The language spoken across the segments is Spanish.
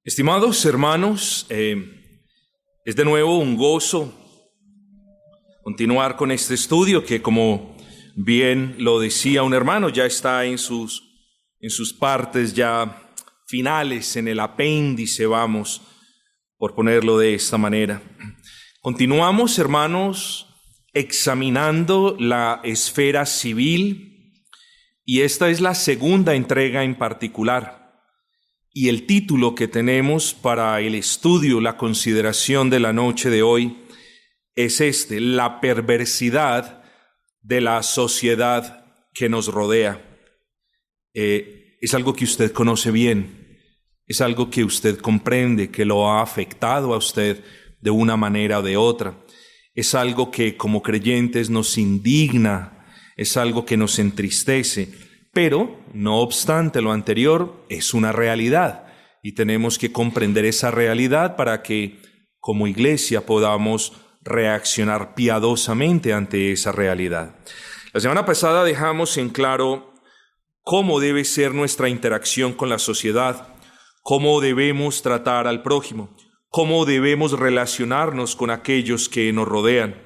Estimados hermanos, es de nuevo un gozo continuar con este estudio que, como bien lo decía un hermano, ya está en sus partes ya finales, en el apéndice, vamos, por ponerlo de esta manera. Continuamos, hermanos, examinando la esfera civil, y esta es la segunda entrega en particular. Y el título que tenemos para el estudio, la consideración de la noche de hoy, es la perversidad de la sociedad que nos rodea. Es algo que usted conoce bien, es algo que usted comprende, que lo ha afectado a usted de una manera o de otra. Es algo que como creyentes nos indigna, es algo que nos entristece. Pero, no obstante lo anterior, es una realidad y tenemos que comprender esa realidad para que, como iglesia, podamos reaccionar piadosamente ante esa realidad. La semana pasada dejamos en claro cómo debe ser nuestra interacción con la sociedad, cómo debemos tratar al prójimo, cómo debemos relacionarnos con aquellos que nos rodean.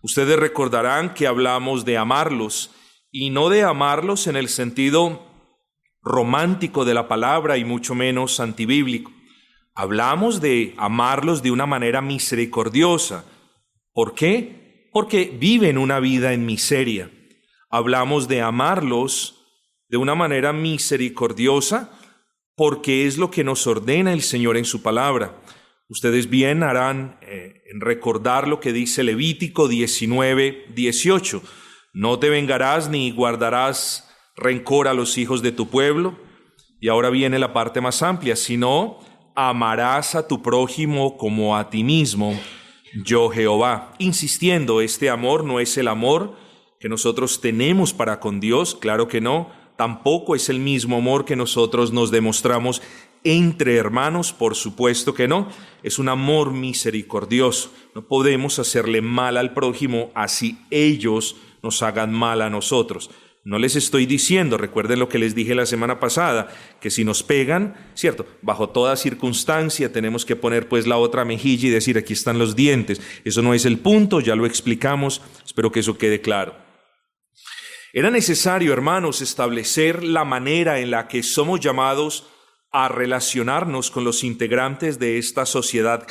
Ustedes recordarán que hablamos de amarlos, y no de amarlos en el sentido romántico de la palabra y mucho menos antibíblico. Hablamos de amarlos de una manera misericordiosa. ¿Por qué? Porque viven una vida en miseria. Hablamos de amarlos de una manera misericordiosa porque es lo que nos ordena el Señor en su palabra. Ustedes bien harán en recordar lo que dice Levítico 19:18. No te vengarás ni guardarás rencor a los hijos de tu pueblo. Y ahora viene la parte más amplia, sino amarás a tu prójimo como a ti mismo, yo Jehová. Insistiendo, este amor no es el amor que nosotros tenemos para con Dios, claro que no. Tampoco es el mismo amor que nosotros nos demostramos entre hermanos, por supuesto que no. Es un amor misericordioso. No podemos hacerle mal al prójimo así ellos nos hagan mal a nosotros. No les estoy diciendo, recuerden lo que les dije la semana pasada, que si nos pegan, cierto, bajo toda circunstancia tenemos que poner pues la otra mejilla y decir aquí están los dientes. Eso no es el punto, ya lo explicamos, espero que eso quede claro. Era necesario, hermanos, establecer la manera en la que somos llamados a relacionarnos con los integrantes de esta sociedad,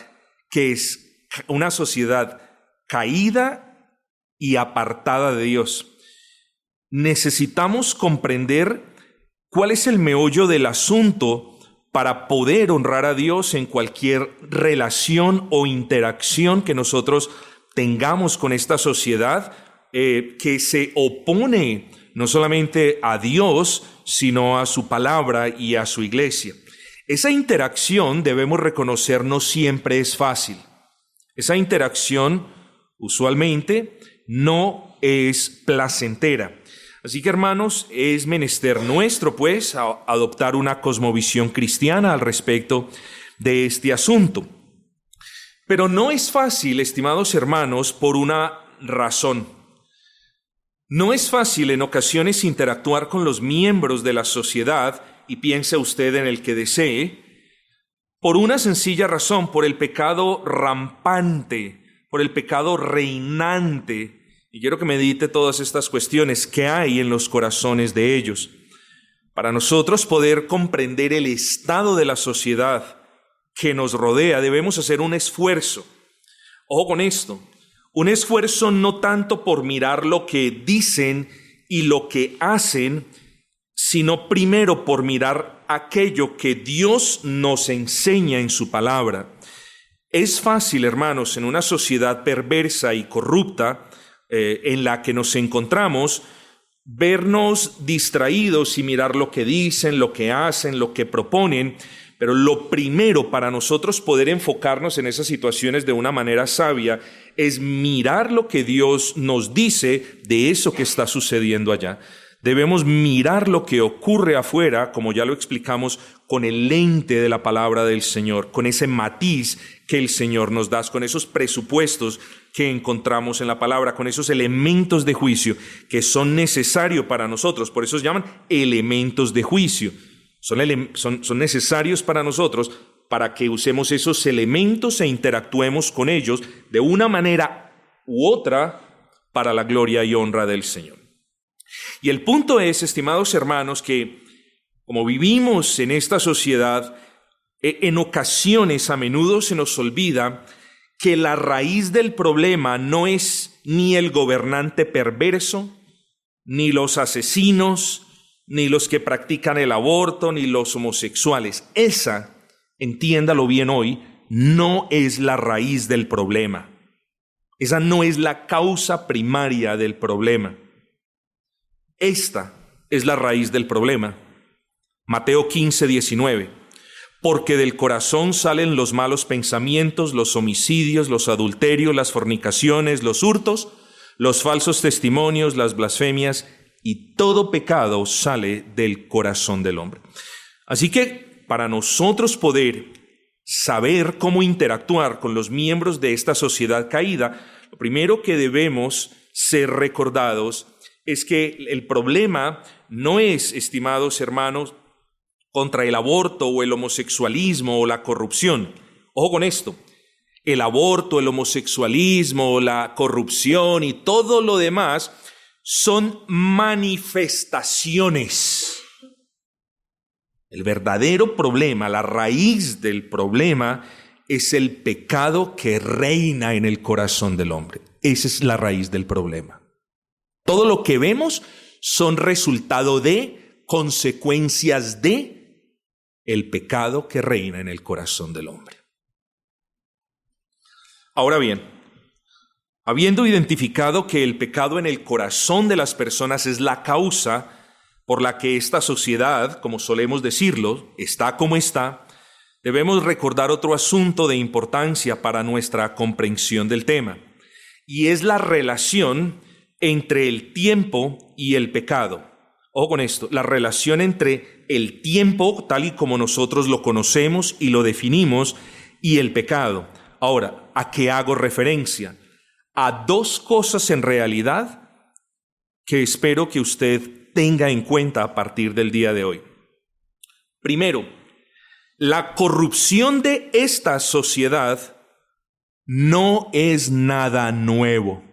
que es una sociedad caída y apartada de Dios. Necesitamos comprender cuál es el meollo del asunto para poder honrar a Dios en cualquier relación o interacción que nosotros tengamos con esta sociedad que se opone no solamente a Dios, sino a su palabra y a su iglesia. Esa interacción, debemos reconocer, no siempre es fácil. Esa interacción usualmente no es placentera. Así que, hermanos, es menester nuestro, pues, adoptar una cosmovisión cristiana al respecto de este asunto. Pero no es fácil, estimados hermanos, por una razón. No es fácil en ocasiones interactuar con los miembros de la sociedad, y piense usted en el que desee, por una sencilla razón, por el pecado rampante, por el pecado reinante. Y quiero que medite todas estas cuestiones que hay en los corazones de ellos. Para nosotros poder comprender el estado de la sociedad que nos rodea, debemos hacer un esfuerzo. Ojo con esto, un esfuerzo no tanto por mirar lo que dicen y lo que hacen, sino primero por mirar aquello que Dios nos enseña en su palabra. Es fácil, hermanos, en una sociedad perversa y corrupta en la que nos encontramos, vernos distraídos y mirar lo que dicen, lo que hacen, lo que proponen, pero lo primero para nosotros poder enfocarnos en esas situaciones de una manera sabia es mirar lo que Dios nos dice de eso que está sucediendo allá. Debemos mirar lo que ocurre afuera, como ya lo explicamos, con el lente de la palabra del Señor, con ese matiz que el Señor nos da, con esos presupuestos que encontramos en la palabra, con esos elementos de juicio que son necesarios para nosotros. Por eso se llaman elementos de juicio. Son necesarios para nosotros para que usemos esos elementos e interactuemos con ellos de una manera u otra para la gloria y honra del Señor. Y el punto es, estimados hermanos, que como vivimos en esta sociedad, en ocasiones a menudo se nos olvida que la raíz del problema no es ni el gobernante perverso, ni los asesinos, ni los que practican el aborto, ni los homosexuales. Esa, entiéndalo bien hoy, no es la raíz del problema. Esa no es la causa primaria del problema. Esta es la raíz del problema. Mateo 15:19. Porque del corazón salen los malos pensamientos, los homicidios, los adulterios, las fornicaciones, los hurtos, los falsos testimonios, las blasfemias, y todo pecado sale del corazón del hombre. Así que para nosotros poder saber cómo interactuar con los miembros de esta sociedad caída, lo primero que debemos ser recordados es que el problema no es, estimados hermanos, contra el aborto o el homosexualismo o la corrupción. Ojo con esto, el aborto, el homosexualismo, la corrupción y todo lo demás son manifestaciones. El verdadero problema, la raíz del problema, es el pecado que reina en el corazón del hombre. Esa es la raíz del problema. Todo lo que vemos son resultado de, consecuencias de, el pecado que reina en el corazón del hombre. Ahora bien, habiendo identificado que el pecado en el corazón de las personas es la causa por la que esta sociedad, como solemos decirlo, está como está, debemos recordar otro asunto de importancia para nuestra comprensión del tema, y es la relación entre el tiempo y el pecado. Ojo con esto, la relación entre el tiempo, tal y como nosotros lo conocemos y lo definimos, y el pecado. Ahora, ¿a qué hago referencia? A dos cosas en realidad que espero que usted tenga en cuenta a partir del día de hoy. Primero, la corrupción de esta sociedad no es nada nuevo.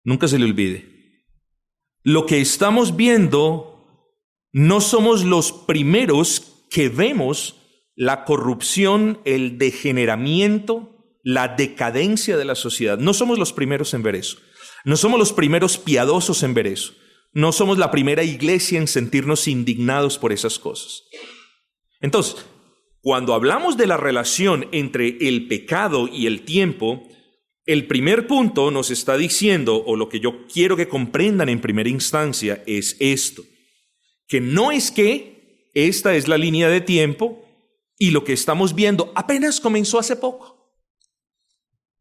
Nunca se le olvide. Lo que estamos viendo, no somos los primeros que vemos la corrupción, el degeneramiento, la decadencia de la sociedad. No somos los primeros en ver eso. No somos los primeros piadosos en ver eso. No somos la primera iglesia en sentirnos indignados por esas cosas. Entonces, cuando hablamos de la relación entre el pecado y el tiempo, el primer punto nos está diciendo, o lo que yo quiero que comprendan en primera instancia, es esto, que no es que esta es la línea de tiempo y lo que estamos viendo apenas comenzó hace poco.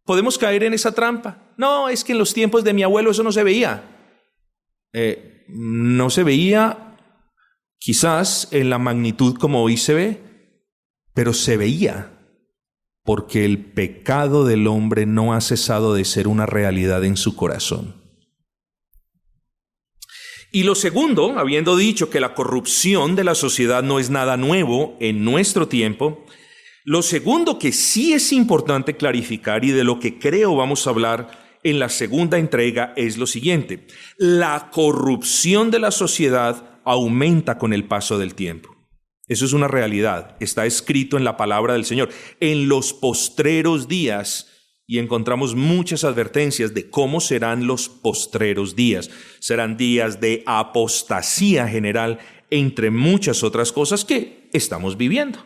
Podemos caer en esa trampa. No, es que en los tiempos de mi abuelo eso no se veía. No se veía quizás en la magnitud como hoy se ve, pero se veía. Porque el pecado del hombre no ha cesado de ser una realidad en su corazón. Y lo segundo, habiendo dicho que la corrupción de la sociedad no es nada nuevo en nuestro tiempo, lo segundo que sí es importante clarificar y de lo que creo vamos a hablar en la segunda entrega es lo siguiente: la corrupción de la sociedad aumenta con el paso del tiempo. Eso es una realidad, está escrito en la palabra del Señor. En los postreros días, y encontramos muchas advertencias de cómo serán los postreros días. Serán días de apostasía general, entre muchas otras cosas que estamos viviendo.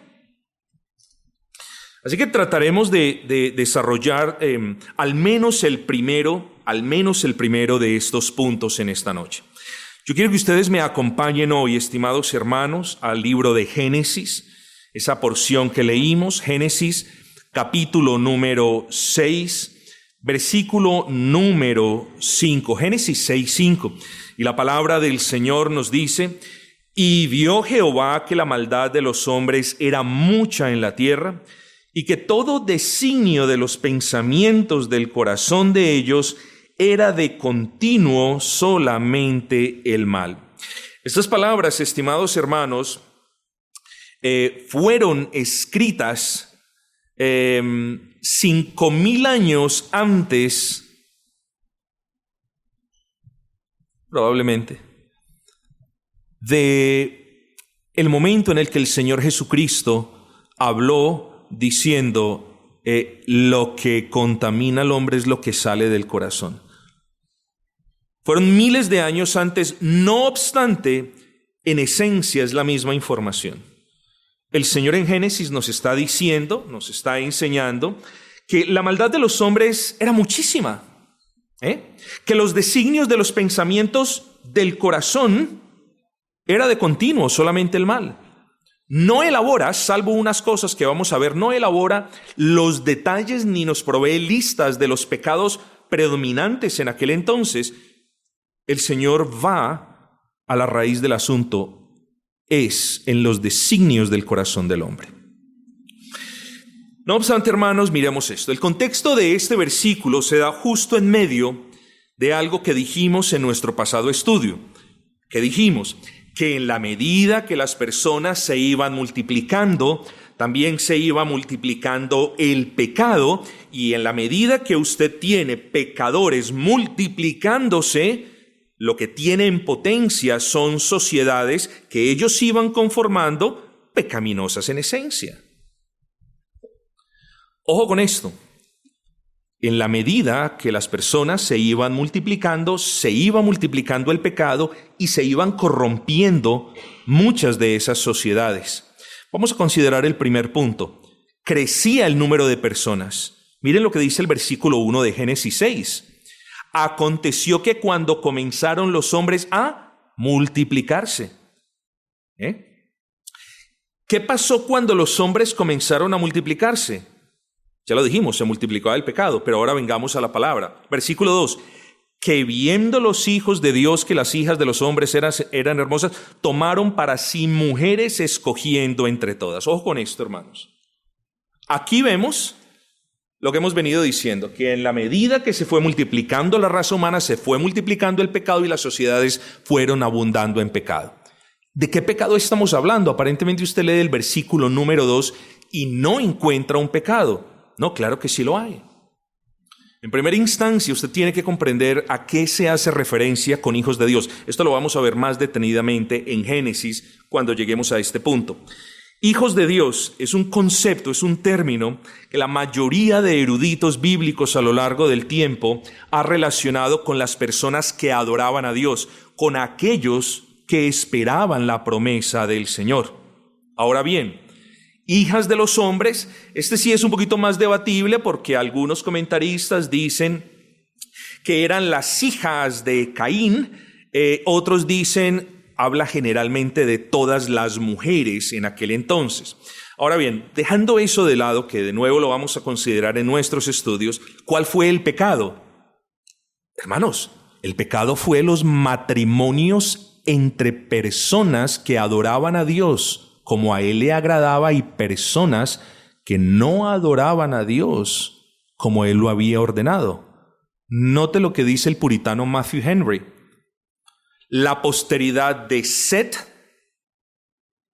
Así que trataremos de desarrollar al menos el primero de estos puntos en esta noche. Yo quiero que ustedes me acompañen hoy, estimados hermanos, al libro de Génesis, esa porción que leímos, Génesis capítulo número 6, versículo número 5, Génesis 6:5. Y la palabra del Señor nos dice: y vio Jehová que la maldad de los hombres era mucha en la tierra, y que todo designio de los pensamientos del corazón de ellos era de continuo solamente el mal. Estas palabras, estimados hermanos, fueron escritas 5,000 años antes, probablemente, de el momento en el que el Señor Jesucristo habló diciendo, lo que contamina al hombre es lo que sale del corazón. Fueron miles de años antes, no obstante, en esencia es la misma información. El Señor en Génesis nos está diciendo, nos está enseñando que la maldad de los hombres era muchísima, que los designios de los pensamientos del corazón era de continuo solamente el mal. No elabora, salvo unas cosas que vamos a ver, no elabora los detalles ni nos provee listas de los pecados predominantes en aquel entonces. El Señor va a la raíz del asunto, es en los designios del corazón del hombre. No obstante, hermanos, miremos esto. El contexto de este versículo se da justo en medio de algo que dijimos en nuestro pasado estudio. Que dijimos que en la medida que las personas se iban multiplicando, también se iba multiplicando el pecado, y en la medida que usted tiene pecadores multiplicándose, lo que tiene en potencia son sociedades que ellos iban conformando pecaminosas en esencia. Ojo con esto. En la medida que las personas se iban multiplicando, se iba multiplicando el pecado y se iban corrompiendo muchas de esas sociedades. Vamos a considerar el primer punto. Crecía el número de personas. Miren lo que dice el versículo 1 de Génesis 6. Aconteció que cuando comenzaron los hombres a multiplicarse. ¿Qué pasó cuando los hombres comenzaron a multiplicarse? Ya lo dijimos, se multiplicaba el pecado, pero ahora vengamos a la palabra. Versículo 2. Que viendo los hijos de Dios que las hijas de los hombres eran hermosas, tomaron para sí mujeres escogiendo entre todas. Ojo con esto, hermanos. Aquí vemos lo que hemos venido diciendo, que en la medida que se fue multiplicando la raza humana, se fue multiplicando el pecado y las sociedades fueron abundando en pecado. ¿De qué pecado estamos hablando? Aparentemente usted lee el versículo número 2 y no encuentra un pecado. No, claro que sí lo hay. En primera instancia, usted tiene que comprender a qué se hace referencia con hijos de Dios. Esto lo vamos a ver más detenidamente en Génesis cuando lleguemos a este punto. Hijos de Dios es un concepto, es un término que la mayoría de eruditos bíblicos a lo largo del tiempo ha relacionado con las personas que adoraban a Dios, con aquellos que esperaban la promesa del Señor. Ahora bien, hijas de los hombres, este sí es un poquito más debatible porque algunos comentaristas dicen que eran las hijas de Caín, otros dicen habla generalmente de todas las mujeres en aquel entonces. Ahora bien, dejando eso de lado, que de nuevo lo vamos a considerar en nuestros estudios, ¿cuál fue el pecado? Hermanos, el pecado fue los matrimonios entre personas que adoraban a Dios como a Él le agradaba y personas que no adoraban a Dios como Él lo había ordenado. Note lo que dice el puritano Matthew Henry. La posteridad de Set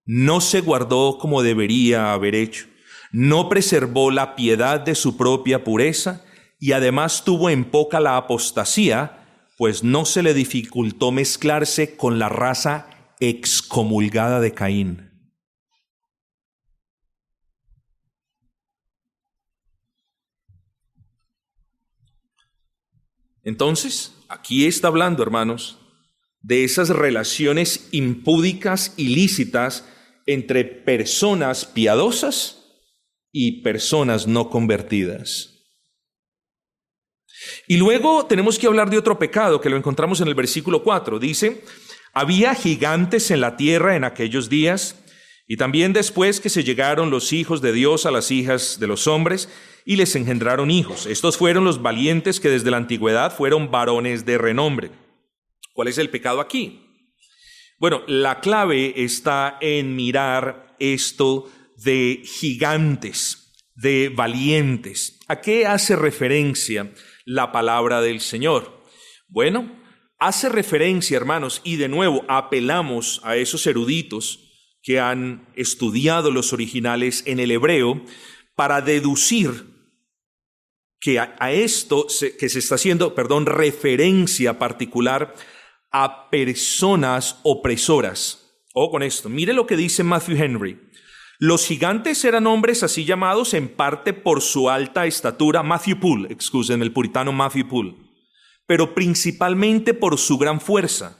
no se guardó como debería haber hecho, no preservó la piedad de su propia pureza y además tuvo en poca la apostasía, pues no se le dificultó mezclarse con la raza excomulgada de Caín. Entonces, aquí está hablando, hermanos, de esas relaciones impúdicas, ilícitas, entre personas piadosas y personas no convertidas. Y luego tenemos que hablar de otro pecado que lo encontramos en el versículo 4. Dice, había gigantes en la tierra en aquellos días, y también después que se llegaron los hijos de Dios a las hijas de los hombres, y les engendraron hijos. Estos fueron los valientes que desde la antigüedad fueron varones de renombre. ¿Cuál es el pecado aquí? Bueno, la clave está en mirar esto de gigantes, de valientes. ¿A qué hace referencia la palabra del Señor? Bueno, hace referencia, hermanos, y de nuevo apelamos a esos eruditos que han estudiado los originales en el hebreo para deducir que a esto que se está haciendo, referencia particular a personas opresoras. Ojo con esto, mire lo que dice Matthew Henry. Los gigantes eran hombres así llamados en parte por su alta estatura, Matthew Poole, excúsenme, el puritano Matthew Poole, pero principalmente por su gran fuerza.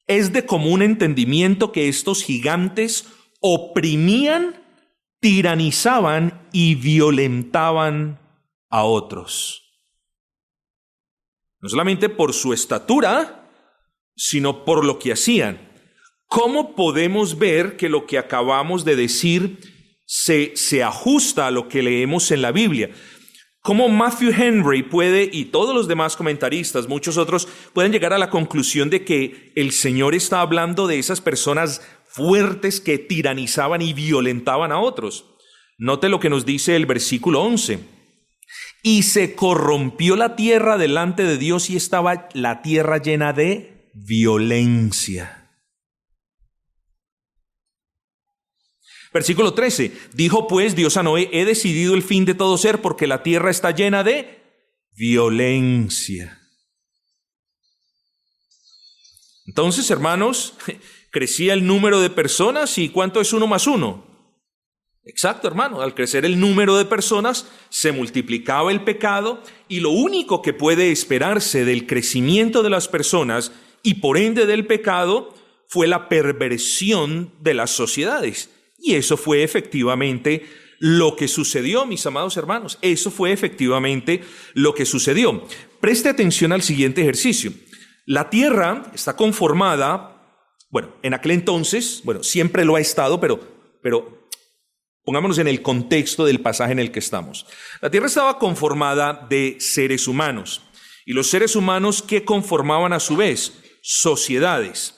Es de común entendimiento que estos gigantes oprimían, tiranizaban y violentaban a otros. No solamente por su estatura, sino por lo que hacían. ¿Cómo podemos ver que lo que acabamos de decir se ajusta a lo que leemos en la Biblia? ¿Cómo Matthew Henry puede, y todos los demás comentaristas, muchos otros, pueden llegar a la conclusión de que el Señor está hablando de esas personas fuertes que tiranizaban y violentaban a otros? Note lo que nos dice el versículo 11. Y se corrompió la tierra delante de Dios y estaba la tierra llena de violencia. Versículo 13, dijo pues Dios a Noé, he decidido el fin de todo ser porque la tierra está llena de violencia. Entonces, hermanos, crecía el número de personas y ¿cuánto es 1 más 1? Exacto, hermano, al crecer el número de personas se multiplicaba el pecado y lo único que puede esperarse del crecimiento de las personas y por ende del pecado fue la perversión de las sociedades. Y eso fue efectivamente lo que sucedió, mis amados hermanos. Eso fue efectivamente lo que sucedió. Preste atención al siguiente ejercicio. La tierra está conformada, en aquel entonces, siempre lo ha estado, pero pongámonos en el contexto del pasaje en el que estamos. La tierra estaba conformada de seres humanos. Y los seres humanos, ¿qué conformaban a su vez? Sociedades.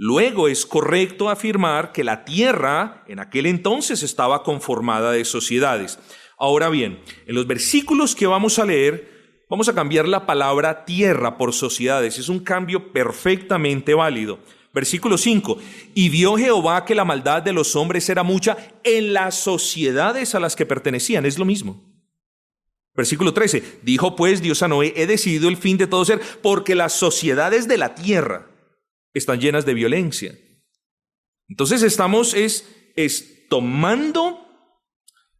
Luego es correcto afirmar que la tierra en aquel entonces estaba conformada de sociedades. Ahora bien, en los versículos que vamos a leer, vamos a cambiar la palabra tierra por sociedades. Es un cambio perfectamente válido. Versículo 5. Y vio Jehová que la maldad de los hombres era mucha en las sociedades a las que pertenecían. Es lo mismo. Versículo 13. Dijo pues Dios a Noé, he decidido el fin de todo ser, porque las sociedades de la tierra están llenas de violencia. Entonces estamos tomando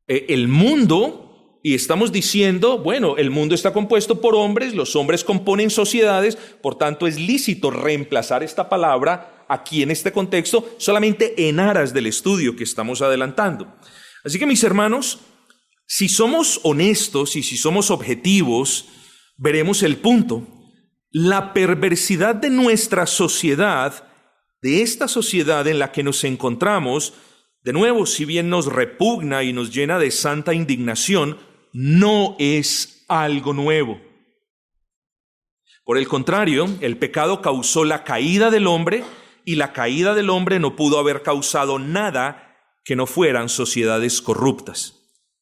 el mundo y estamos diciendo, el mundo está compuesto por hombres, los hombres componen sociedades, por tanto es lícito reemplazar esta palabra aquí en este contexto solamente en aras del estudio que estamos adelantando. Así que mis hermanos, si somos honestos y si somos objetivos, veremos el punto. La perversidad de nuestra sociedad, de esta sociedad en la que nos encontramos, de nuevo, si bien nos repugna y nos llena de santa indignación, no es algo nuevo. Por el contrario, el pecado causó la caída del hombre y la caída del hombre no pudo haber causado nada que no fueran sociedades corruptas.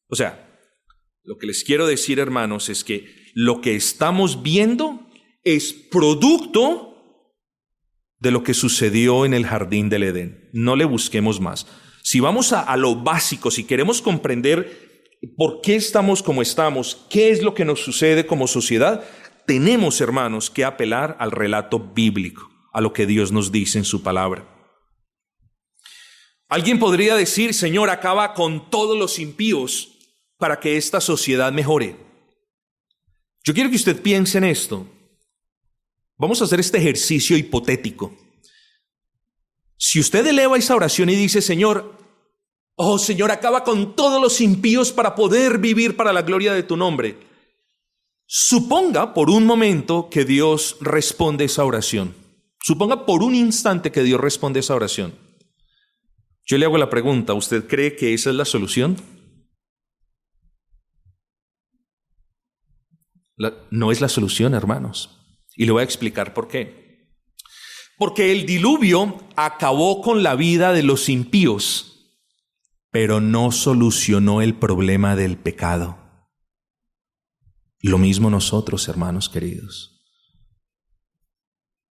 O sea, lo que les quiero decir, hermanos, es que lo que estamos viendo es producto de lo que sucedió en el jardín del Edén. No le busquemos más. Si vamos a lo básico, si queremos comprender por qué estamos como estamos, qué es lo que nos sucede como sociedad, tenemos, hermanos, que apelar al relato bíblico, a lo que Dios nos dice en su palabra. Alguien podría decir, Señor, acaba con todos los impíos para que esta sociedad mejore. Yo quiero que usted piense en esto. Vamos a hacer este ejercicio hipotético. Si usted eleva esa oración y dice, Señor, oh Señor, acaba con todos los impíos para poder vivir para la gloria de tu nombre. Suponga por un momento que Dios responde esa oración. Suponga por un instante que Dios responde esa oración. Yo le hago la pregunta, ¿usted cree que esa es la solución? No es la solución, hermanos. Y le voy a explicar por qué. Porque el diluvio acabó con la vida de los impíos, pero no solucionó el problema del pecado. Lo mismo nosotros, hermanos queridos.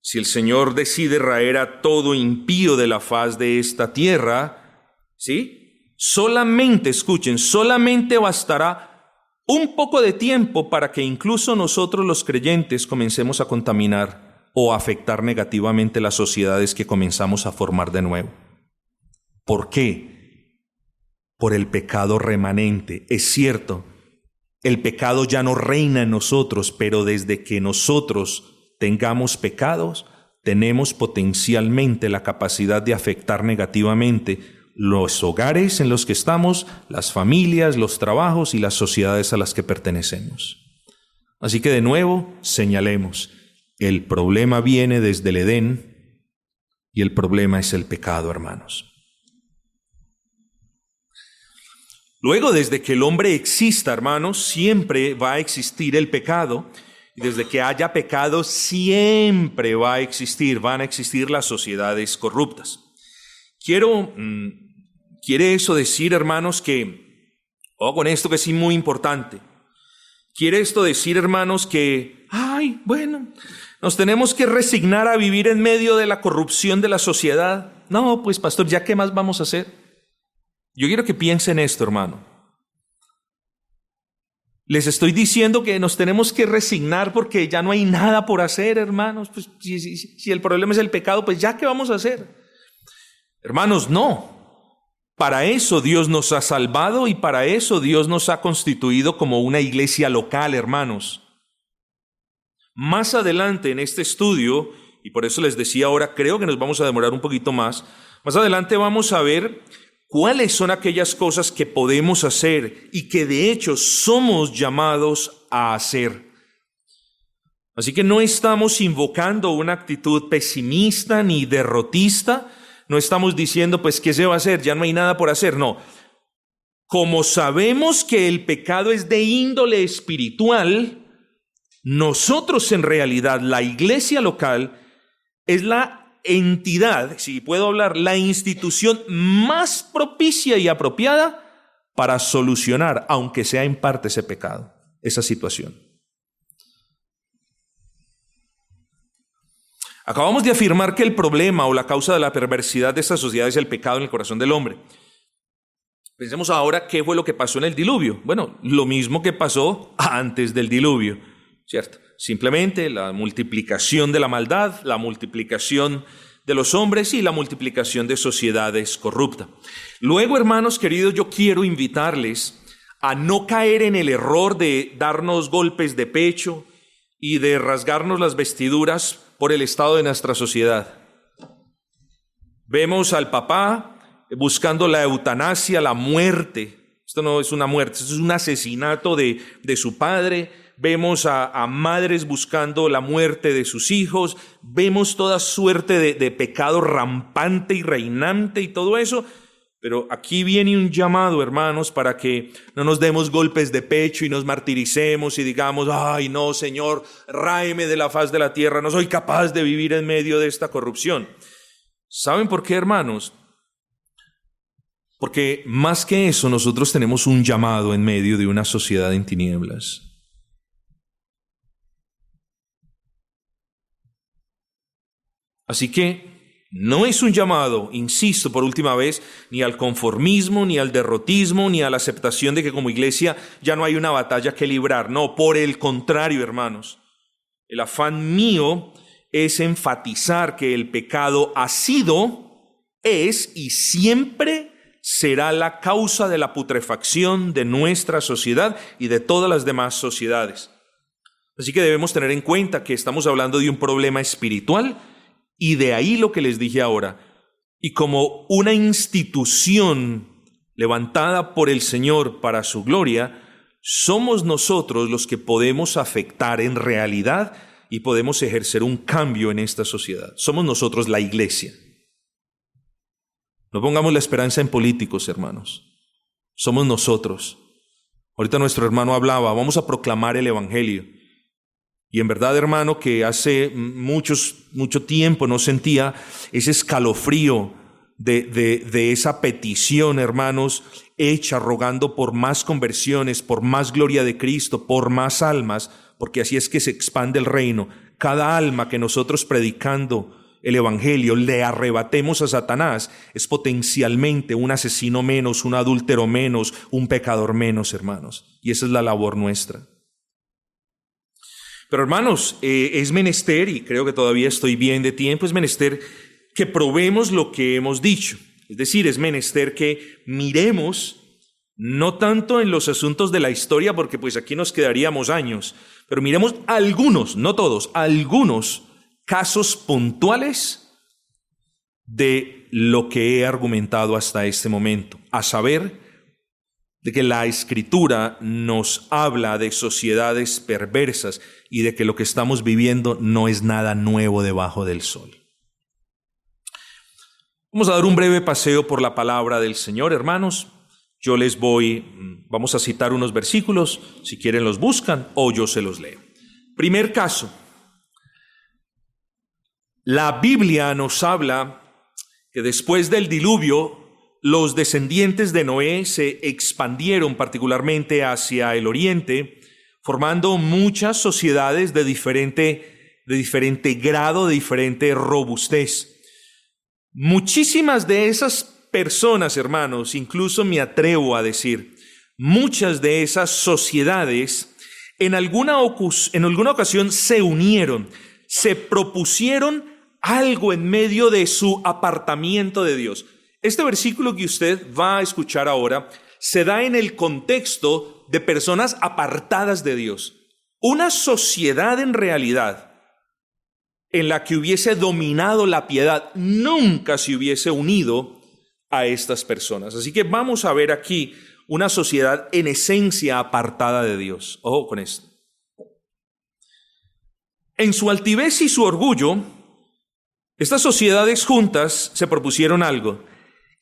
Si el Señor decide raer a todo impío de la faz de esta tierra, ¿sí? Solamente, escuchen, solamente bastará un poco de tiempo para que incluso nosotros los creyentes comencemos a contaminar o a afectar negativamente las sociedades que comenzamos a formar de nuevo. ¿Por qué? Por el pecado remanente. Es cierto, el pecado ya no reina en nosotros, pero desde que nosotros tengamos pecados, tenemos potencialmente la capacidad de afectar negativamente los hogares en los que estamos, las familias, los trabajos y las sociedades a las que pertenecemos. Así que de nuevo señalemos, el problema viene desde el Edén y el problema es el pecado, hermanos. Luego, desde que el hombre exista, hermanos, siempre va a existir el pecado. Y desde que haya pecado, siempre van a existir las sociedades corruptas. Quiere eso decir, hermanos, con esto que es muy importante. Quiere esto decir, hermanos, que, nos tenemos que resignar a vivir en medio de la corrupción de la sociedad. No, pues pastor, ¿ya qué más vamos a hacer? Yo quiero que piensen esto, hermano. Les estoy diciendo que nos tenemos que resignar porque ya no hay nada por hacer, hermanos. Pues si el problema es el pecado, pues ¿ya qué vamos a hacer? Hermanos, no. Para eso Dios nos ha salvado y para eso Dios nos ha constituido como una iglesia local, hermanos. Más adelante en este estudio, y por eso les decía ahora, creo que nos vamos a demorar un poquito más adelante vamos a ver cuáles son aquellas cosas que podemos hacer y que de hecho somos llamados a hacer. Así que no estamos invocando una actitud pesimista ni derrotista, no estamos diciendo pues ¿qué se va a hacer? Ya no hay nada por hacer, no. Como sabemos que el pecado es de índole espiritual, nosotros en realidad, la iglesia local, es la entidad, si puedo hablar, la institución más propicia y apropiada para solucionar, aunque sea en parte ese pecado, esa situación. Acabamos de afirmar que el problema o la causa de la perversidad de esta sociedad es el pecado en el corazón del hombre. Pensemos ahora qué fue lo que pasó en el diluvio. Bueno, lo mismo que pasó antes del diluvio, ¿cierto? Simplemente la multiplicación de la maldad, la multiplicación de los hombres y la multiplicación de sociedades corruptas. Luego, hermanos queridos, yo quiero invitarles a no caer en el error de darnos golpes de pecho y de rasgarnos las vestiduras por el estado de nuestra sociedad. Vemos al papá buscando la eutanasia, la muerte. Esto no es una muerte, esto es un asesinato de su padre. Vemos a madres buscando la muerte de sus hijos, vemos toda suerte de pecado rampante y reinante y todo eso, pero aquí viene un llamado, hermanos, para que no nos demos golpes de pecho y nos martiricemos y digamos, ay no, Señor, ráeme de la faz de la tierra, no soy capaz de vivir en medio de esta corrupción. ¿Saben por qué, hermanos? Porque más que eso, nosotros tenemos un llamado en medio de una sociedad en tinieblas. Así que no es un llamado, insisto por última vez, ni al conformismo, ni al derrotismo, ni a la aceptación de que como iglesia ya no hay una batalla que librar. No, por el contrario, hermanos. El afán mío es enfatizar que el pecado ha sido, es y siempre será la causa de la putrefacción de nuestra sociedad y de todas las demás sociedades. Así que debemos tener en cuenta que estamos hablando de un problema espiritual. Y de ahí lo que les dije ahora, y como una institución levantada por el Señor para su gloria, somos nosotros los que podemos afectar en realidad y podemos ejercer un cambio en esta sociedad. Somos nosotros la iglesia. No pongamos la esperanza en políticos, hermanos. Somos nosotros. Ahorita nuestro hermano hablaba, vamos a proclamar el evangelio. Y en verdad, hermano, que hace mucho tiempo no sentía ese escalofrío de esa petición, hermanos, hecha rogando por más conversiones, por más gloria de Cristo, por más almas, porque así es que se expande el reino. cada alma que nosotros predicando el Evangelio le arrebatemos a Satanás es potencialmente un asesino menos, un adúltero menos, un pecador menos, hermanos. Y esa es la labor nuestra. Pero hermanos, es menester, y creo que todavía estoy bien de tiempo, es menester que probemos lo que hemos dicho. Es decir, es menester que miremos, no tanto en los asuntos de la historia, porque pues aquí nos quedaríamos años, pero miremos algunos, no todos, algunos casos puntuales de lo que he argumentado hasta este momento, a saber, de que la Escritura nos habla de sociedades perversas y de que lo que estamos viviendo no es nada nuevo debajo del sol. Vamos a dar un breve paseo por la palabra del Señor, hermanos. Vamos a citar unos versículos, si quieren los buscan o yo se los leo. Primer caso. La Biblia nos habla que después del diluvio, los descendientes de Noé se expandieron particularmente hacia el oriente, formando muchas sociedades de diferente grado, de diferente robustez. Muchísimas de esas personas, hermanos, incluso me atrevo a decir, muchas de esas sociedades en alguna ocasión se unieron, se propusieron algo en medio de su apartamiento de Dios. Este versículo que usted va a escuchar ahora se da en el contexto de personas apartadas de Dios. Una sociedad en realidad en la que hubiese dominado la piedad nunca se hubiese unido a estas personas. Así que vamos a ver aquí una sociedad en esencia apartada de Dios. Ojo con esto. En su altivez y su orgullo, estas sociedades juntas se propusieron algo.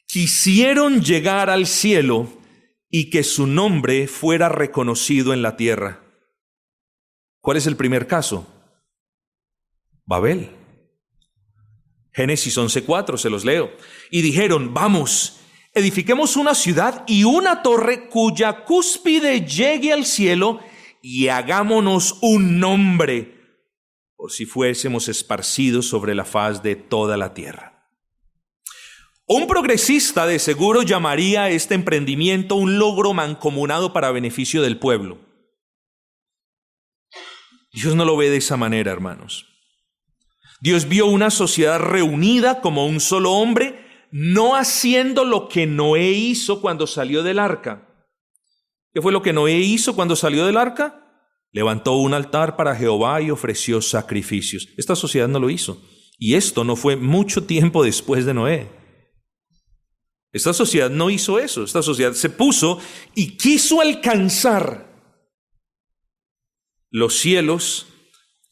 Quisieron llegar al cielo y que su nombre fuera reconocido en la tierra. ¿Cuál es el primer caso? Babel. Génesis 11:4, se los leo. Y dijeron, vamos, edifiquemos una ciudad y una torre cuya cúspide llegue al cielo y hagámonos un nombre, por si fuésemos esparcidos sobre la faz de toda la tierra. Un progresista de seguro llamaría a este emprendimiento un logro mancomunado para beneficio del pueblo. Dios no lo ve de esa manera, hermanos. Dios vio una sociedad reunida como un solo hombre, no haciendo lo que Noé hizo cuando salió del arca. ¿Qué fue lo que Noé hizo cuando salió del arca? Levantó un altar para Jehová y ofreció sacrificios. Esta sociedad no lo hizo. Y esto no fue mucho tiempo después de Noé. Esta sociedad no hizo eso. Esta sociedad se puso y quiso alcanzar los cielos.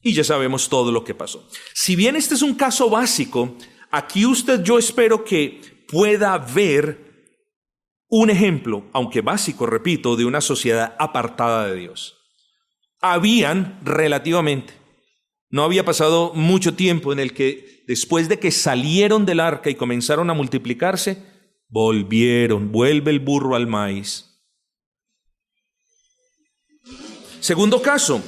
Y ya sabemos todo lo que pasó. Si bien este es un caso básico, aquí yo espero que pueda ver un ejemplo, aunque básico, repito, de una sociedad apartada de Dios. No había pasado mucho tiempo en el que después de que salieron del arca y comenzaron a multiplicarse, vuelve el burro al maíz. Segundo caso.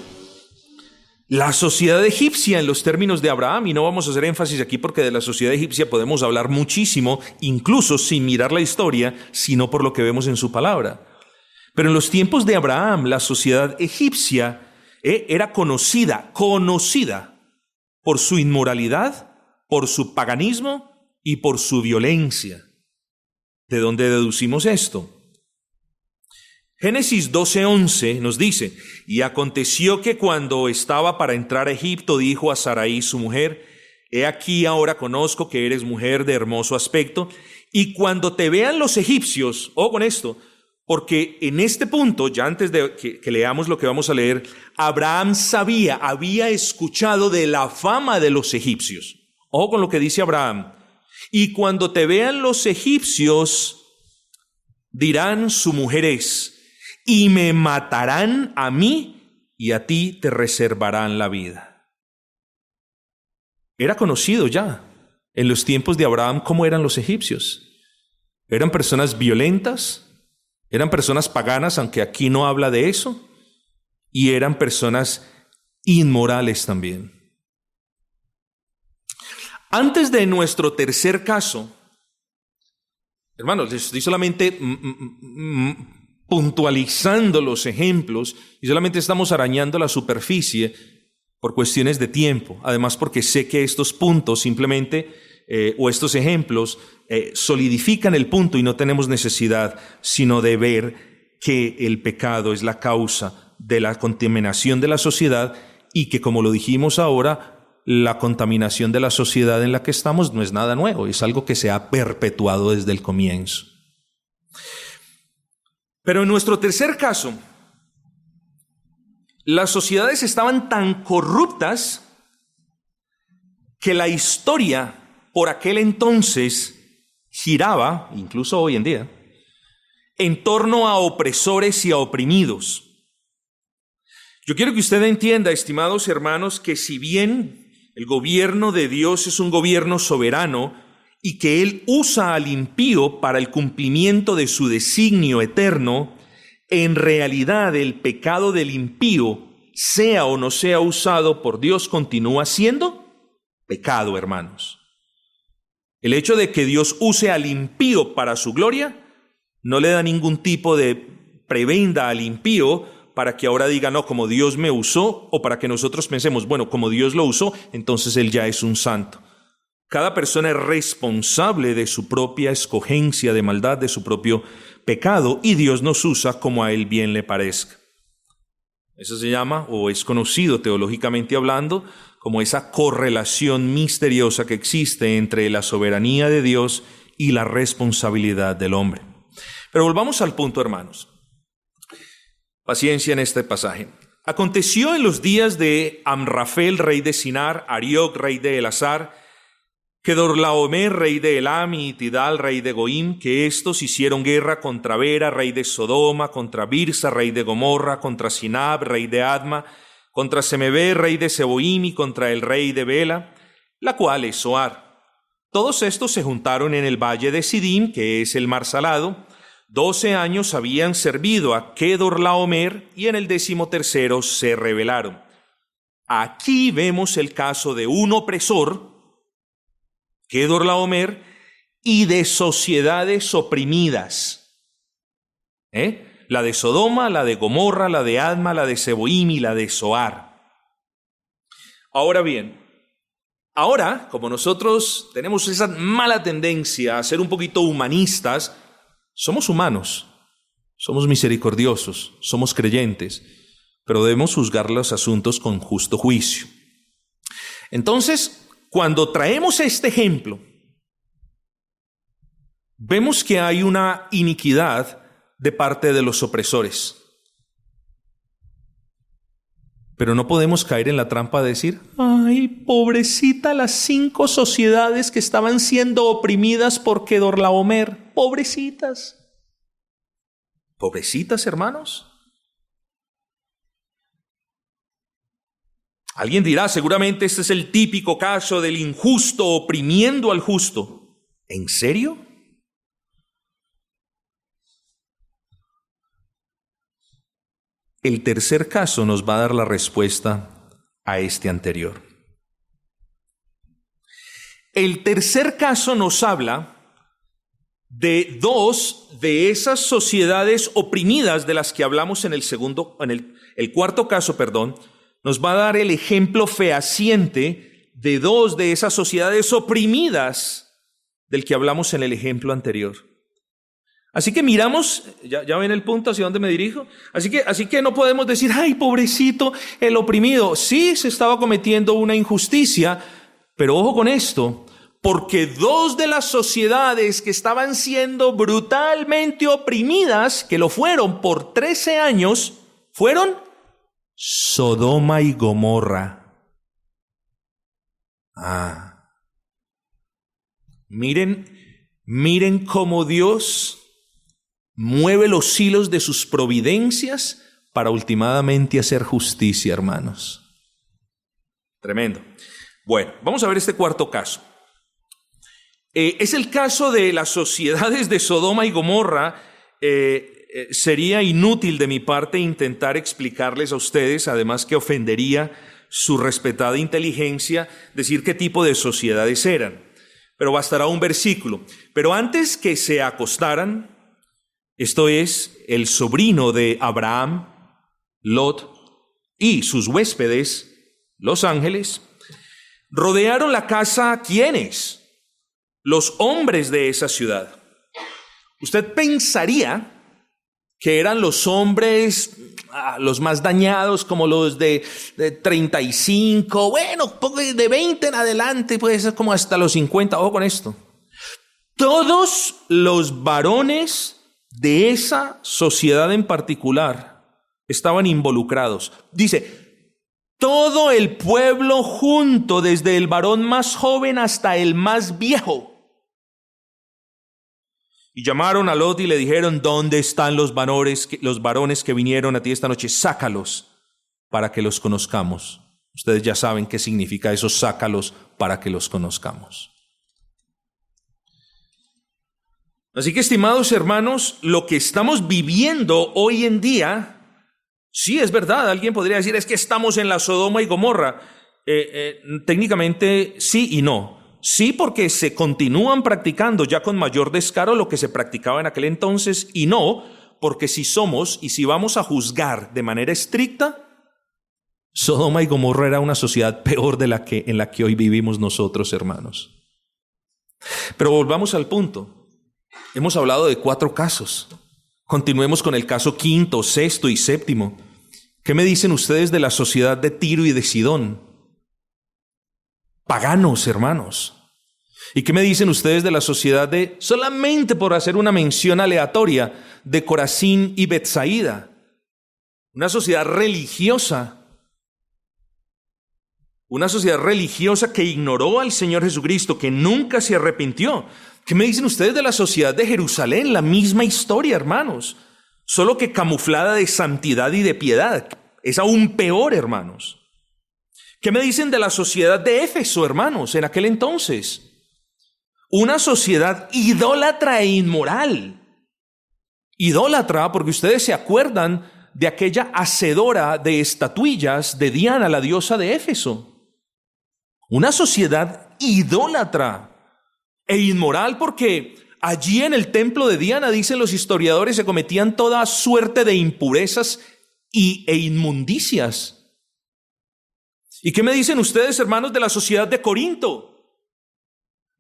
La sociedad egipcia en los términos de Abraham, y no vamos a hacer énfasis aquí porque de la sociedad egipcia podemos hablar muchísimo, incluso sin mirar la historia, sino por lo que vemos en su palabra. Pero en los tiempos de Abraham, la sociedad egipcia era conocida por su inmoralidad, por su paganismo y por su violencia. ¿De dónde deducimos esto? Génesis 12:11 nos dice, y aconteció que cuando estaba para entrar a Egipto, dijo a Sarai su mujer, he aquí ahora conozco que eres mujer de hermoso aspecto, y cuando te vean los egipcios, ojo con esto, porque en este punto, ya antes de que leamos lo que vamos a leer, Abraham había escuchado de la fama de los egipcios. Ojo con lo que dice Abraham, y cuando te vean los egipcios, dirán su mujer es, y me matarán a mí, y a ti te reservarán la vida. Era conocido ya, en los tiempos de Abraham, cómo eran los egipcios. Eran personas violentas, eran personas paganas, aunque aquí no habla de eso, y eran personas inmorales también. Antes de nuestro tercer caso, hermanos, les estoy solamente puntualizando los ejemplos y solamente estamos arañando la superficie por cuestiones de tiempo. Además, porque sé que estos puntos simplemente, o estos ejemplos, solidifican el punto y no tenemos necesidad sino de ver que el pecado es la causa de la contaminación de la sociedad y que, como lo dijimos ahora, la contaminación de la sociedad en la que estamos no es nada nuevo, es algo que se ha perpetuado desde el comienzo. Pero en nuestro tercer caso, las sociedades estaban tan corruptas que la historia por aquel entonces giraba, incluso hoy en día, en torno a opresores y a oprimidos. Yo quiero que usted entienda, estimados hermanos, que si bien el gobierno de Dios es un gobierno soberano y que Él usa al impío para el cumplimiento de su designio eterno, en realidad el pecado del impío, sea o no sea usado por Dios, continúa siendo pecado, hermanos. El hecho de que Dios use al impío para su gloria no le da ningún tipo de prebenda al impío para que ahora diga, no, como Dios me usó, o para que nosotros pensemos, bueno, como Dios lo usó, entonces Él ya es un santo. Cada persona es responsable de su propia escogencia de maldad, de su propio pecado, y Dios nos usa como a Él bien le parezca. Eso se llama, o es conocido teológicamente hablando, como esa correlación misteriosa que existe entre la soberanía de Dios y la responsabilidad del hombre. Pero volvamos al punto, hermanos. Paciencia en este pasaje. Aconteció en los días de Amrafel, rey de Sinar, Arioc, rey de Elazar, Kedorlaomer, rey de Elam, y Tidal, rey de Goim, que estos hicieron guerra contra Bera, rey de Sodoma, contra Birsa, rey de Gomorra, contra Sinab, rey de Adma, contra Semebé, rey de Seboim, y contra el rey de Bela, la cual es Zoar. Todos estos se juntaron en el valle de Sidim, que es el mar salado. 12 años habían servido a Kedorlaomer, y en el 13º se rebelaron. Aquí vemos el caso de un opresor, Kedorlaomer, y de sociedades oprimidas. La de Sodoma, la de Gomorra, la de Adma, la de Seboim y la de Zoar. Ahora bien, como nosotros tenemos esa mala tendencia a ser un poquito humanistas, somos humanos, somos misericordiosos, somos creyentes, pero debemos juzgar los asuntos con justo juicio. Entonces, cuando traemos este ejemplo, vemos que hay una iniquidad de parte de los opresores. Pero no podemos caer en la trampa de decir, ay, pobrecita las 5 sociedades que estaban siendo oprimidas por Kedorlaomer. Pobrecitas. ¿Pobrecitas, hermanos? Alguien dirá, seguramente este es el típico caso del injusto oprimiendo al justo. ¿En serio? El tercer caso nos va a dar la respuesta a este anterior. El tercer caso nos habla de 2 de esas sociedades oprimidas de las que hablamos en el cuarto caso, nos va a dar el ejemplo fehaciente de 2 de esas sociedades oprimidas del que hablamos en el ejemplo anterior. Así que miramos, ya ven el punto hacia dónde me dirijo. Así que no podemos decir, ay, pobrecito el oprimido. Sí, se estaba cometiendo una injusticia, pero ojo con esto, porque 2 de las sociedades que estaban siendo brutalmente oprimidas, que lo fueron por 13 años, fueron Sodoma y Gomorra. Miren cómo Dios mueve los hilos de sus providencias para ultimadamente hacer justicia, hermanos. Tremendo. Bueno, vamos a ver este cuarto caso. Es el caso de las sociedades de Sodoma y Gomorra. Sería inútil de mi parte intentar explicarles a ustedes, además que ofendería su respetada inteligencia, decir qué tipo de sociedades eran. Pero bastará un versículo. Pero antes que se acostaran, esto es, el sobrino de Abraham, Lot, y sus huéspedes, los ángeles, rodearon la casa, ¿quiénes? Los hombres de esa ciudad. Usted pensaría que eran los hombres los más dañados, como los de 35, bueno, de 20 en adelante, puede ser como hasta los 50, ojo con esto. Todos los varones de esa sociedad en particular estaban involucrados. Dice, todo el pueblo junto, desde el varón más joven hasta el más viejo. Y llamaron a Lot y le dijeron, ¿dónde están los varones que vinieron a ti esta noche? Sácalos para que los conozcamos. Ustedes ya saben qué significa eso, sácalos para que los conozcamos. Así que, estimados hermanos, lo que estamos viviendo hoy en día, sí es verdad, alguien podría decir, es que estamos en la Sodoma y Gomorra. Técnicamente sí y no. Sí, porque se continúan practicando ya con mayor descaro lo que se practicaba en aquel entonces, y no, porque si vamos a juzgar de manera estricta, Sodoma y Gomorra era una sociedad peor de en la que hoy vivimos nosotros, hermanos. Pero volvamos al punto. Hemos hablado de 4 casos. Continuemos con el caso 5º, 6º y 7º. ¿Qué me dicen ustedes de la sociedad de Tiro y de Sidón? Paganos, hermanos. ¿Y qué me dicen ustedes de la sociedad de, solamente por hacer una mención aleatoria, de Corazín y Betsaída? Una sociedad religiosa. Una sociedad religiosa que ignoró al Señor Jesucristo, que nunca se arrepintió. ¿Qué me dicen ustedes de la sociedad de Jerusalén? La misma historia, hermanos. Solo que camuflada de santidad y de piedad. Es aún peor, hermanos. ¿Qué me dicen de la sociedad de Éfeso, hermanos, en aquel entonces? Una sociedad idólatra e inmoral. Idólatra, porque ustedes se acuerdan de aquella hacedora de estatuillas de Diana, la diosa de Éfeso. Una sociedad idólatra e inmoral, porque allí en el templo de Diana, dicen los historiadores, se cometían toda suerte de impurezas e inmundicias. ¿Y qué me dicen ustedes, hermanos, de la sociedad de Corinto?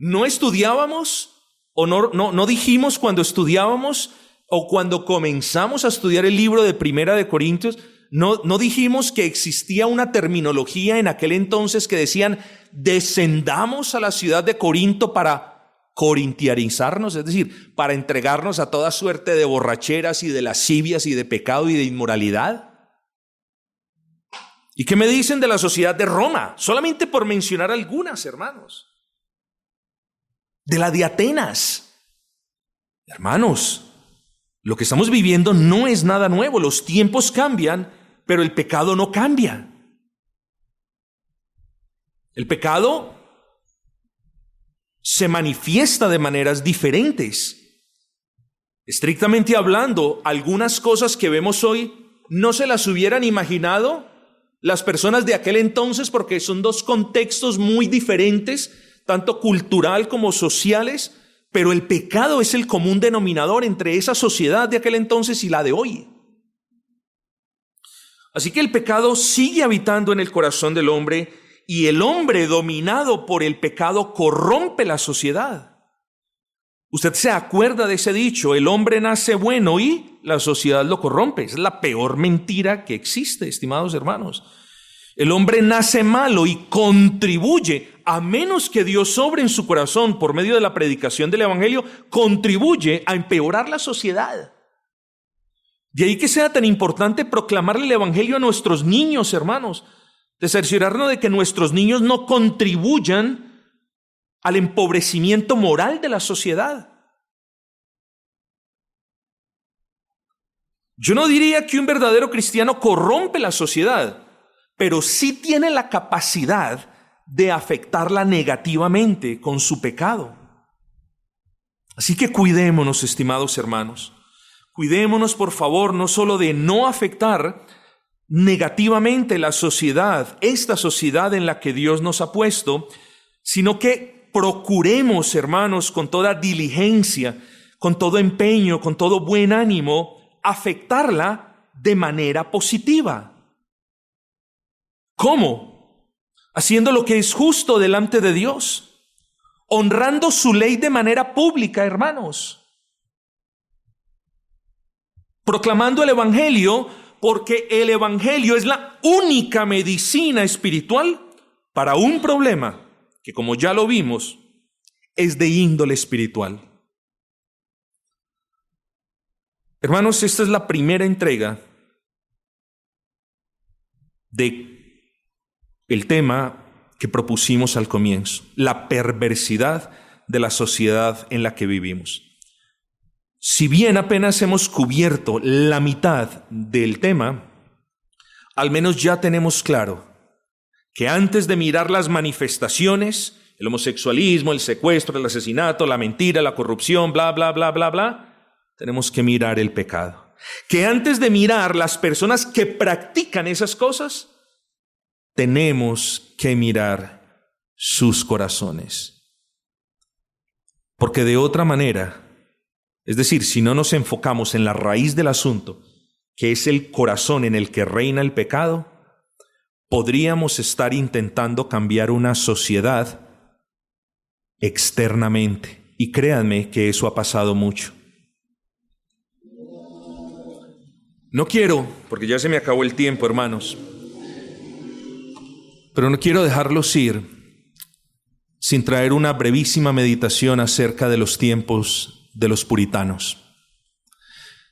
¿No estudiábamos o no dijimos cuando estudiábamos o cuando comenzamos a estudiar el libro de Primera de Corintios, no dijimos que existía una terminología en aquel entonces que decían, descendamos a la ciudad de Corinto para corintiarizarnos, es decir, para entregarnos a toda suerte de borracheras y de lascivias y de pecado y de inmoralidad? ¿Y qué me dicen de la sociedad de Roma? Solamente por mencionar algunas, hermanos. De la de Atenas. Hermanos, lo que estamos viviendo no es nada nuevo. Los tiempos cambian, pero el pecado no cambia. El pecado se manifiesta de maneras diferentes. Estrictamente hablando, algunas cosas que vemos hoy no se las hubieran imaginado las personas de aquel entonces, porque son 2 contextos muy diferentes, tanto cultural como sociales, pero el pecado es el común denominador entre esa sociedad de aquel entonces y la de hoy. Así que el pecado sigue habitando en el corazón del hombre, y el hombre dominado por el pecado corrompe la sociedad. Usted se acuerda de ese dicho, el hombre nace bueno y la sociedad lo corrompe. Es la peor mentira que existe, estimados hermanos. El hombre nace malo y contribuye, a menos que Dios obre en su corazón por medio de la predicación del evangelio, contribuye a empeorar la sociedad. De ahí que sea tan importante proclamarle el evangelio a nuestros niños, hermanos, de cerciorarnos de que nuestros niños no contribuyan al empobrecimiento moral de la sociedad. Yo no diría que un verdadero cristiano corrompe la sociedad, pero sí tiene la capacidad de afectarla negativamente con su pecado. Así que cuidémonos, estimados hermanos. Cuidémonos, por favor, no solo de no afectar negativamente la sociedad, esta sociedad en la que Dios nos ha puesto, sino que procuremos, hermanos, con toda diligencia, con todo empeño, con todo buen ánimo, afectarla de manera positiva. ¿Cómo? Haciendo lo que es justo delante de Dios, honrando su ley de manera pública, hermanos. Proclamando el Evangelio, porque el Evangelio es la única medicina espiritual para un problema que, como ya lo vimos, es de índole espiritual. Hermanos, esta es la primera entrega de el tema que propusimos al comienzo, la perversidad de la sociedad en la que vivimos. Si bien apenas hemos cubierto la mitad del tema, al menos ya tenemos claro que antes de mirar las manifestaciones, el homosexualismo, el secuestro, el asesinato, la mentira, la corrupción, bla, bla, bla, bla, bla, tenemos que mirar el pecado. Que antes de mirar las personas que practican esas cosas, tenemos que mirar sus corazones. Porque de otra manera, es decir, si no nos enfocamos en la raíz del asunto, que es el corazón en el que reina el pecado, podríamos estar intentando cambiar una sociedad externamente. Y créanme que eso ha pasado mucho. No quiero, porque ya se me acabó el tiempo, hermanos, pero no quiero dejarlos ir sin traer una brevísima meditación acerca de los tiempos de los puritanos.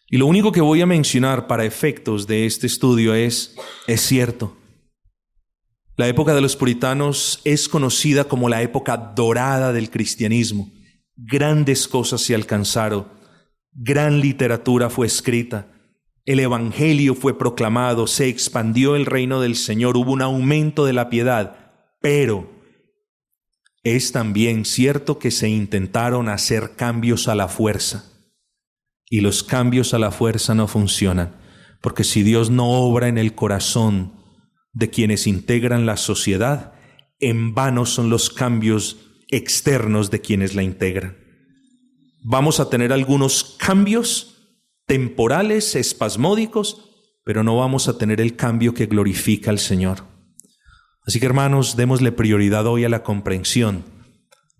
Y lo único que voy a mencionar para efectos de este estudio es cierto. La época de los puritanos es conocida como la época dorada del cristianismo. Grandes cosas se alcanzaron, gran literatura fue escrita, el evangelio fue proclamado, se expandió el reino del Señor, hubo un aumento de la piedad, pero es también cierto que se intentaron hacer cambios a la fuerza. Y los cambios a la fuerza no funcionan, porque si Dios no obra en el corazón de quienes integran la sociedad, en vano son los cambios externos de quienes la integran. Vamos a tener algunos cambios temporales, espasmódicos, pero no vamos a tener el cambio que glorifica al Señor. Así que, hermanos, démosle prioridad hoy a la comprensión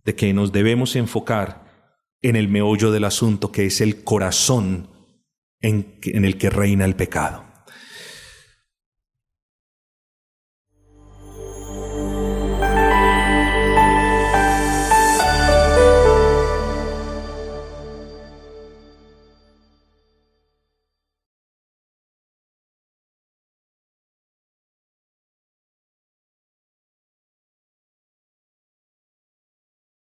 de que nos debemos enfocar en el meollo del asunto, que es el corazón en el que reina el pecado.